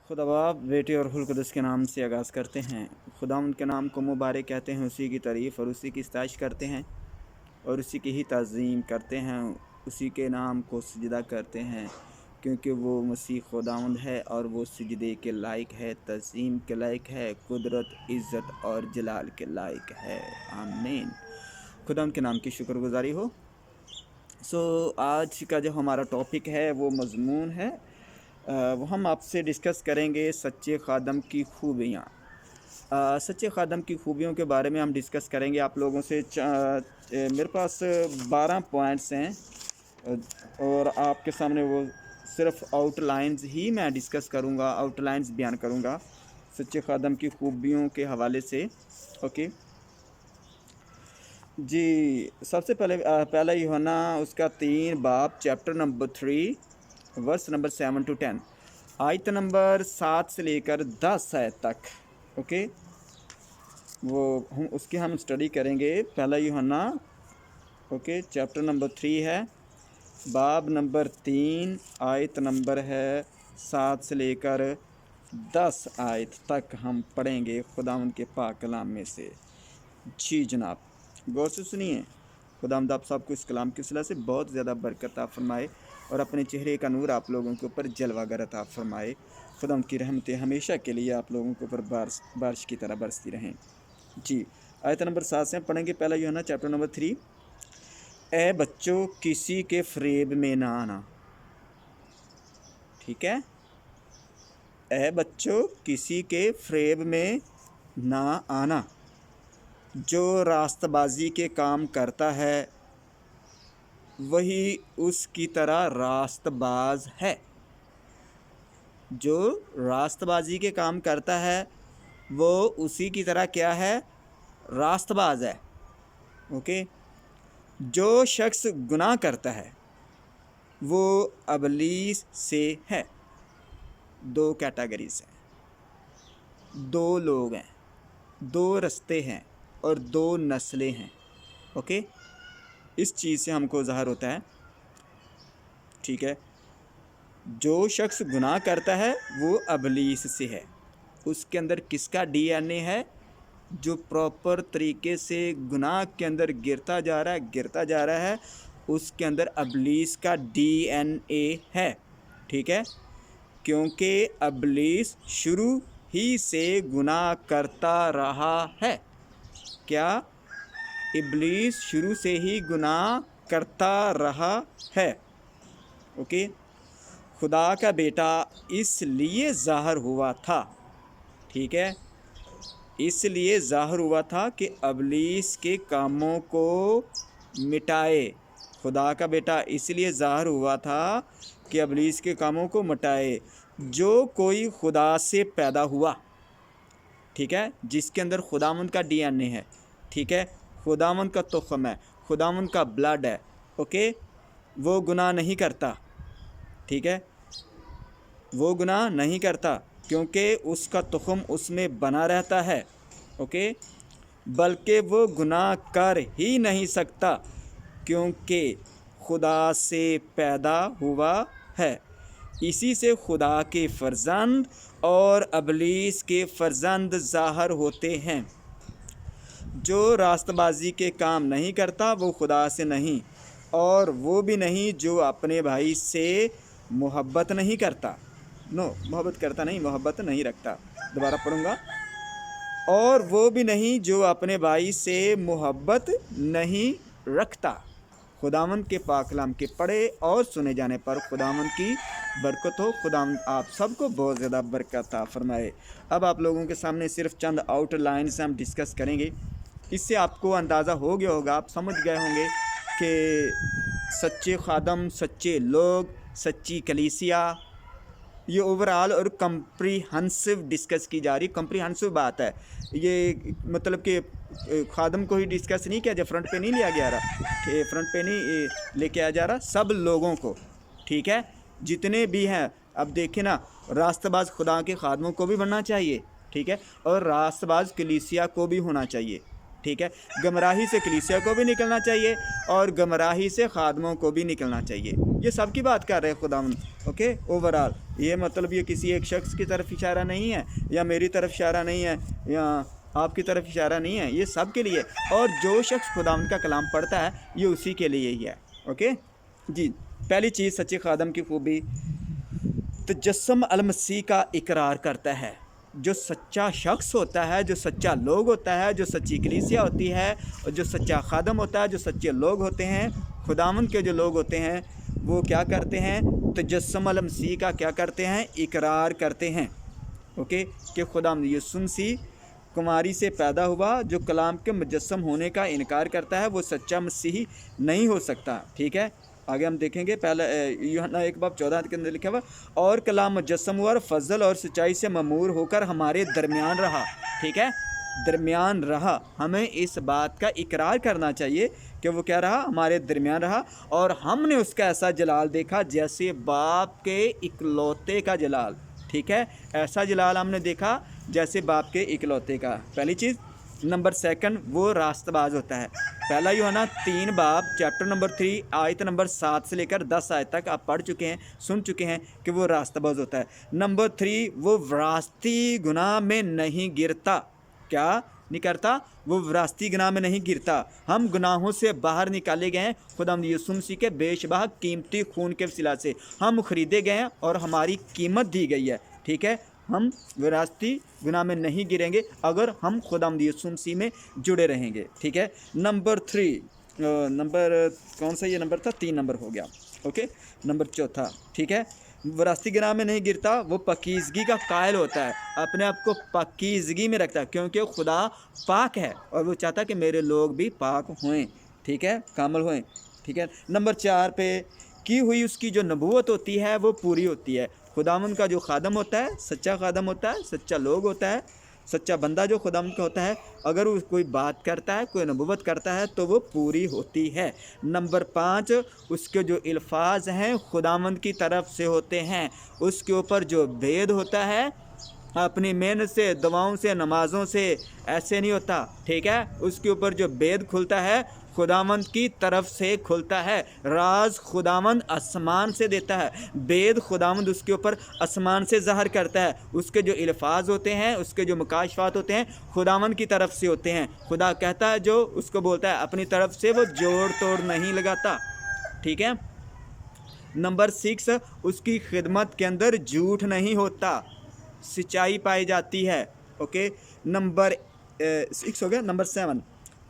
खुदा बाप बेटे और रुहुल कुद्दुस के नाम से आगाज़ करते हैं। खुदा उनके नाम को मुबारक कहते हैं, उसी की तारीफ़ और उसी की इस्ताइश करते हैं और उसी की ही ताज़ीम करते हैं, उसी के नाम को सजदा करते हैं, क्योंकि वो मसीह खुदावंद है और वो सजदे के लायक है, तज़ीम के लायक है, कुदरत, इज़्ज़त और जलाल के लायक है। आमीन। खुदा उनके नाम की शुक्रगुजारी हो। आज का जो हमारा टॉपिक है वो मज़मून है, वो हम आपसे डिस्कस करेंगे सच्चे ख़ादम की खूबियाँ। सच्चे ख़ादम की खूबियों के बारे में हम डिस्कस करेंगे आप लोगों से। मेरे पास 12 पॉइंट्स हैं और आपके सामने वो सिर्फ आउटलाइंस ही मैं डिस्कस करूँगा, आउटलाइंस बयान करूँगा सच्चे ख़ादम की खूबियों के हवाले से। ओके जी, सबसे पहला यूहन्ना उसका 3 बाब chapter number 3 verse number 7 to 10, आयत नंबर 7 से लेकर 10 आयत तक। ओके, वो हम स्टडी करेंगे। पहला यूहन्ना ओके चैप्टर नंबर 3 है, बाब नंबर 3, आयत नंबर है 7 से लेकर 10 आयत तक हम पढ़ेंगे खुदावंद के पाक कलाम में से। जी जनाब, गौर से सुनिए। खुदावंद आप सबको इस कलाम की वजह से बहुत ज़्यादा बरकत अता फरमाए और अपने चेहरे का नूर आप लोगों के ऊपर जलवागर अता फरमाए। खुदावंद की रहमतें हमेशा के लिए आप लोगों के ऊपर बारिश की तरह बरसती रहें। जी, आयत नंबर 7 से पढ़ेंगे। पहला यूहन्ना चैप्टर नंबर 3। ए बच्चों, किसी के फरेब में ना आना। ठीक है, ए बच्चों, किसी के फरेब में ना आना। जो रास्तबाजी के काम करता है वही उसकी तरह रास्तबाज है। जो रास्तबाजी के काम करता है वो उसी की तरह क्या है? रास्तबाज है। ओके, जो शख्स गुनाह करता है वो अबलीस से है। 2 कैटेगरीज हैं, 2 लोग हैं, 2 रस्ते हैं और 2 नस्लें हैं। ओके, इस चीज़ से हमको ज़ाहिर होता है। ठीक है, जो शख्स गुनाह करता है वो अबलीस से है। उसके अंदर किसका डीएनए है? जो प्रॉपर तरीके से गुनाह के अंदर गिरता जा रहा है, उसके अंदर अबलीस का डीएनए है। ठीक है, क्योंकि अबलीस शुरू ही से गुनाह करता रहा है। क्या? इब्लीस शुरू से ही गुनाह करता रहा है। ओके, खुदा का बेटा इसलिए ज़ाहिर हुआ था। ठीक है, इसलिए ज़ाहिर हुआ था कि अबलीस के कामों को मिटाए। खुदा का बेटा इसलिए ज़ाहिर हुआ था कि अबलीस के कामों को मिटाए। जो कोई खुदा से पैदा हुआ, ठीक है, जिसके अंदर खुदावंद का डीएनए है, ठीक है, खुदावंद का तुख़्म है, खुदावंद का ब्लड है, ओके, वो गुनाह नहीं करता। ठीक है, वो गुनाह नहीं करता क्योंकि उसका तुख़्म उसमें बना रहता है। ओके, बल्कि वो गुनाह कर ही नहीं सकता क्योंकि खुदा से पैदा हुआ है। इसी से खुदा के फ़र्जंद और अबलीस के फ़र्जंद ज़ाहिर होते हैं। जो रास्तबाजी के काम नहीं करता वो खुदा से नहीं, और वो भी नहीं जो अपने भाई से मोहब्बत नहीं करता। मोहब्बत करता नहीं, मोहब्बत नहीं रखता। दोबारा पढ़ूँगा। और वो भी नहीं जो अपने भाई से मोहब्बत नहीं रखता। खुदावंद के पाक कलाम के पढ़े और सुने जाने पर खुदावंद की बरकत हो। खुदावंद आप सबको बहुत ज़्यादा बरकत अता फरमाए। अब आप लोगों के सामने सिर्फ चंद आउटलाइंस हम डिस्कस करेंगे। इससे आपको अंदाज़ा हो गया होगा, आप समझ गए होंगे कि सच्चे ख़ादम, सच्चे लोग, सच्ची कलीसिया, ये ओवरऑल और कम्प्रीहेंसिव डिस्कस की जा रही। कम्प्रीहेंसिव बात है ये, मतलब कि ख़ादम को ही डिस्कस नहीं किया जा, फ्रंट पे नहीं लिया गया रहा, कि फ्रंट पे नहीं लेके आ जा रहा, सब लोगों को। ठीक है, जितने भी हैं। अब देखें ना, रास्तबाज खुदा के ख़ादमों को भी बनना चाहिए, ठीक है, और रास्तबाज कलीसिया को भी होना चाहिए। ٹھیک ہے. گمراہی سے کلیسیا کو بھی نکلنا چاہیے اور گمراہی سے خادموں کو بھی نکلنا چاہیے. یہ سب کی بات کر رہے ہیں خداوند. اوکے اوور آل یہ مطلب یہ کسی ایک شخص کی طرف اشارہ نہیں ہے یا میری طرف اشارہ نہیں ہے یا آپ کی طرف اشارہ نہیں ہے, یہ سب کے لیے. اور جو شخص خداوند کا کلام پڑھتا ہے یہ اسی کے لیے ہی ہے. اوکے جی. پہلی چیز سچے خادم کی خوبی تجسم المسیح کا اقرار کرتا ہے. جو سچا شخص ہوتا ہے, جو سچا لوگ ہوتا ہے, جو سچی کلیسیا ہوتی ہے, اور جو سچا خادم ہوتا ہے, جو سچے لوگ ہوتے ہیں, خداوند کے جو لوگ ہوتے ہیں, وہ کیا کرتے ہیں؟ تجسم المسیح کا کیا کرتے ہیں؟ اقرار کرتے ہیں. اوکے کہ خداوند یسوع مسیح کماری سے پیدا ہوا. جو کلام کے مجسم ہونے کا انکار کرتا ہے وہ سچا مسیحی نہیں ہو سکتا. ٹھیک ہے, آگے ہم دیکھیں گے. پہلا یوحنا 1:14 کے اندر لکھا ہوا اور کلام مجسم ہوا اور فضل اور سچائی سے ممور ہو کر ہمارے درمیان رہا. ٹھیک ہے, درمیان رہا. ہمیں اس بات کا اقرار کرنا چاہیے کہ وہ کیا رہا؟ ہمارے درمیان رہا. اور ہم نے اس کا ایسا جلال دیکھا جیسے باپ کے اکلوتے کا جلال. ٹھیک ہے, ایسا جلال ہم نے دیکھا جیسے باپ کے اکلوتے کا. پہلی چیز. نمبر سیکنڈ, وہ راست باز ہوتا ہے. پہلا یوحنا 3 چیپٹر نمبر 3 آیت نمبر 7 سے لے کر 10 آیت تک آپ پڑھ چکے ہیں, سن چکے ہیں کہ وہ راست باز ہوتا ہے. نمبر 3, وہ وراثتی گناہ میں نہیں گرتا. کیا نہیں کرتا؟ وہ وراثتی گناہ میں نہیں گرتا. ہم گناہوں سے باہر نکالے گئے ہیں خداوند یسوع مسیح کے بے شبہ قیمتی خون کے وسیلہ سے. ہم خریدے گئے ہیں اور ہماری قیمت دی گئی ہے. ٹھیک ہے, ہم وراثتی گناہ میں نہیں گریں گے اگر ہم خداوند یسوع مسیح میں جڑے رہیں گے. ٹھیک ہے. نمبر 3 نمبر کون سا یہ نمبر تھا؟ 3 نمبر ہو گیا. اوکے, نمبر چوتھا. ٹھیک ہے, وراثتی گناہ میں نہیں گرتا. وہ پاکیزگی کا قائل ہوتا ہے, اپنے آپ کو پاکیزگی میں رکھتا ہے کیونکہ خدا پاک ہے اور وہ چاہتا ہے کہ میرے لوگ بھی پاک ہوئیں. ٹھیک ہے, کامل ہوئیں. ٹھیک ہے. نمبر 4 پہ کی ہوئی اس کی جو نبوت ہوتی ہے وہ پوری ہوتی ہے. خداوند کا جو خادم ہوتا ہے, سچا خادم ہوتا ہے, سچا لوگ ہوتا ہے, سچا بندہ جو خداوند کا ہوتا ہے, اگر وہ کوئی بات کرتا ہے, کوئی نبوت کرتا ہے تو وہ پوری ہوتی ہے. نمبر 5, اس کے جو الفاظ ہیں خداوند کی طرف سے ہوتے ہیں. اس کے اوپر جو بید ہوتا ہے اپنی محنت سے, دعاؤں سے, نمازوں سے ایسے نہیں ہوتا. ٹھیک ہے, اس کے اوپر جو بید کھلتا ہے خداوند کی طرف سے کھلتا ہے. راز خداوند آسمان سے دیتا ہے, بید خداوند اس کے اوپر آسمان سے ظاہر کرتا ہے. اس کے جو الفاظ ہوتے ہیں, اس کے جو مکاشفات ہوتے ہیں خداوند کی طرف سے ہوتے ہیں. خدا کہتا ہے جو اس کو بولتا ہے, اپنی طرف سے وہ جوڑ توڑ نہیں لگاتا. ٹھیک ہے. نمبر 6, اس کی خدمت کے اندر جھوٹ نہیں ہوتا, سچائی پائی جاتی ہے. اوکے, نمبر 6 ہو گیا. نمبر 7,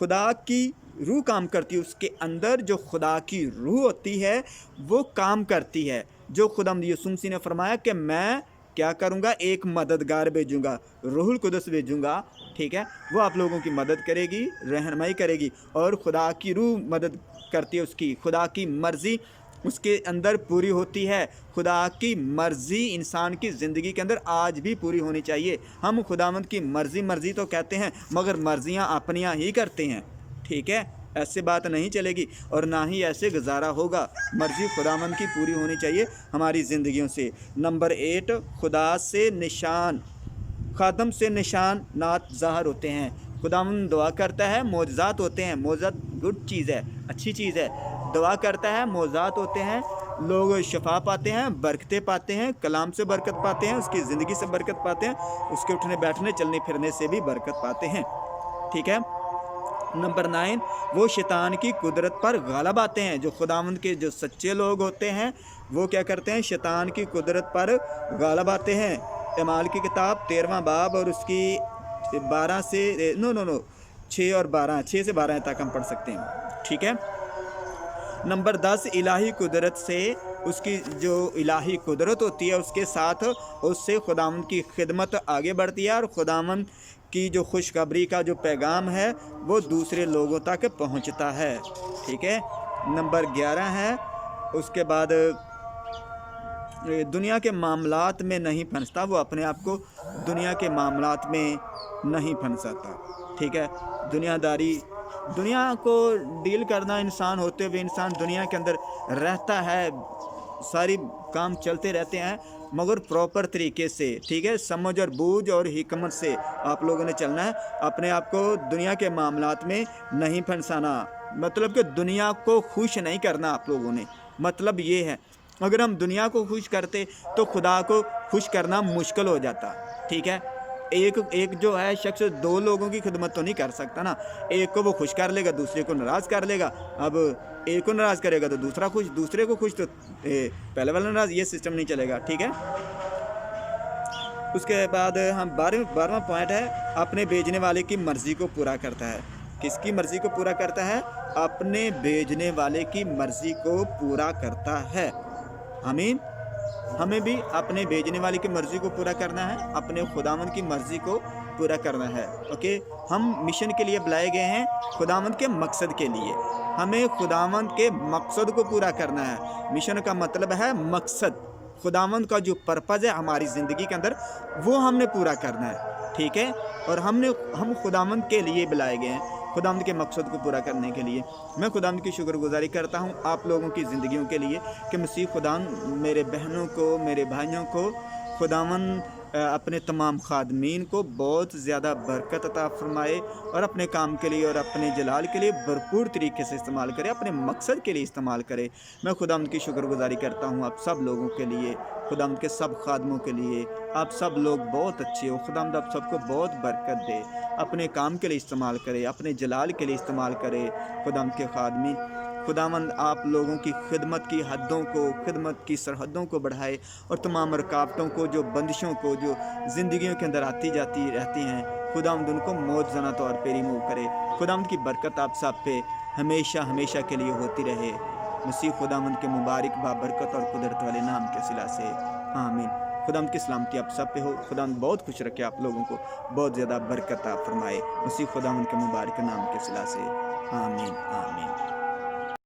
خدا کی روح کام کرتی ہے. اس کے اندر جو خدا کی روح ہوتی ہے وہ کام کرتی ہے. جو خداوند یسوع مسیح نے فرمایا کہ میں کیا کروں گا؟ ایک مددگار بھیجوں گا, روح القدس بھیجوں گا. ٹھیک ہے, وہ آپ لوگوں کی مدد کرے گی, رہنمائی کرے گی, اور خدا کی روح مدد کرتی ہے. اس کی خدا کی مرضی اس کے اندر پوری ہوتی ہے. خدا کی مرضی انسان کی زندگی کے اندر آج بھی پوری ہونی چاہیے. ہم خداوند کی مرضی تو کہتے ہیں مگر مرضیاں اپنیاں ہی کرتے ہیں. ٹھیک ہے, ایسے بات نہیں چلے گی اور نہ ہی ایسے گزارا ہوگا. مرضی خداوند کی پوری ہونی چاہیے ہماری زندگیوں سے. نمبر 8, خدا سے نشان, خادم سے نشانات ظاہر ہوتے ہیں. خداوند دعا کرتا ہے, معجزات ہوتے ہیں. معجزات گڈ چیز ہے, اچھی چیز ہے. دعا کرتا ہے, معجزات ہوتے ہیں, لوگ شفا پاتے ہیں, برکتیں پاتے ہیں, کلام سے برکت پاتے ہیں, اس کی زندگی سے برکت پاتے ہیں, اس کے اٹھنے بیٹھنے چلنے پھرنے سے بھی برکت پاتے ہیں. ٹھیک ہے. نمبر 9, وہ شیطان کی قدرت پر غالب آتے ہیں. جو خداوند کے جو سچے لوگ ہوتے ہیں وہ کیا کرتے ہیں؟ شیطان کی قدرت پر غالب آتے ہیں. اعمال کی کتاب 13واں باب اور اس کی 12 سے 6 اور 12 6 سے 12 تک ہم پڑھ سکتے ہیں. ٹھیک ہے. نمبر 10, الہی قدرت سے, اس کی جو الہی قدرت ہوتی ہے اس کے ساتھ اس سے خداوند کی خدمت آگے بڑھتی ہے اور خداوند کی جو خوشخبری کا جو پیغام ہے وہ دوسرے لوگوں تک پہنچتا ہے. ٹھیک ہے. نمبر 11 ہے, اس کے بعد دنیا کے معاملات میں نہیں پھنستا. وہ اپنے آپ کو دنیا کے معاملات میں نہیں پھنساتا. ٹھیک ہے. دنیا داری, دنیا کو ڈیل کرنا, انسان ہوتے ہوئے انسان دنیا کے اندر رہتا ہے, ساری کام چلتے رہتے ہیں, मगर प्रॉपर तरीके से, ठीक है, समझ और बूझ और हिकमत से आप लोगों ने चलना है। अपने आप को दुनिया के मामलात में नहीं फंसाना, मतलब कि दुनिया को खुश नहीं करना आप लोगों ने। मतलब ये है, अगर हम दुनिया को खुश करते तो खुदा को खुश करना मुश्किल हो जाता, ठीक है। एक जो है शख्स दो लोगों की खिदमत तो नहीं कर सकता ना। एक को वो खुश कर लेगा, दूसरे को नाराज़ कर लेगा। अब एक को नाराज़ करेगा तो दूसरा खुश, दूसरे को खुश तो पहले वाला नाराज़, ये सिस्टम नहीं चलेगा, ठीक है। उसके बाद हम 12वां पॉइंट है, अपने भेजने वाले की मर्ज़ी को पूरा करता है। किसकी मर्ज़ी को पूरा करता है? अपने भेजने वाले की मर्ज़ी को पूरा करता है। आमीन। हमें भी अपने भेजने वाले की मर्ज़ी को पूरा करना है, अपने खुदावंद की मर्ज़ी को पूरा करना है। ओके, हम मिशन के लिए बुलाए गए हैं, खुदावंद के मकसद के लिए। हमें खुदावंद के मकसद को पूरा करना है। मिशन का मतलब है मकसद। खुदावंद का जो पर्पज़ है हमारी ज़िंदगी के अंदर, वो हमने पूरा करना है, ठीक है। और हम खुदावंद के लिए बुलाए गए हैं, खुदावंद के मकसद को पूरा करने के लिए। मैं खुदावंद की शुक्रगुजारी करता हूँ आप लोगों की ज़िंदगियों के लिए कि मसीह खुदावंद मेरे बहनों को, मेरे भाइयों को, खुदावंद अपने तमाम खादमीन को बहुत ज़्यादा बरकत अता फरमाए और अपने काम के लिए और अपने जलाल के लिए भरपूर तरीके से इस्तेमाल करे, अपने मकसद के लिए इस्तेमाल करे। मैं खुदावंद की शुक्रगुजारी करता हूँ आप सब लोगों के लिए, खुदावंद के सब खादमों के लिए। आप सब लोग बहुत अच्छे हो, खुदावंद आप सबको बहुत बरकत दे, अपने काम के लिए इस्तेमाल करे, अपने जलाल के लिए इस्तेमाल करे। खुदावंद के खादमी, खुदावंद आप लोगों की खिदमत की हदों को, खिदमत की सरहदों को बढ़ाए और तमाम रुकावटों को, जो बंदिशों को, जो ज़िंदगियों के अंदर आती जाती रहती हैं, खुदावंद उनको मौत ज़ना तौर पर रिमूव करे। खुदावंद की बरकत आप सब पे हमेशा हमेशा के लिए होती रहे। मसीह खुदावंद के मुबारक बाबरकत और कुदरत वाले नाम के सिला से आमीन। खुदावंद की सलामती आप सब पे हो। खुदावंद बहुत खुश रखे आप लोगों को, बहुत ज़्यादा बरकत आप फरमाए। मसीह खुदावंद के मुबारक नाम के सिला से आमीन आमीन।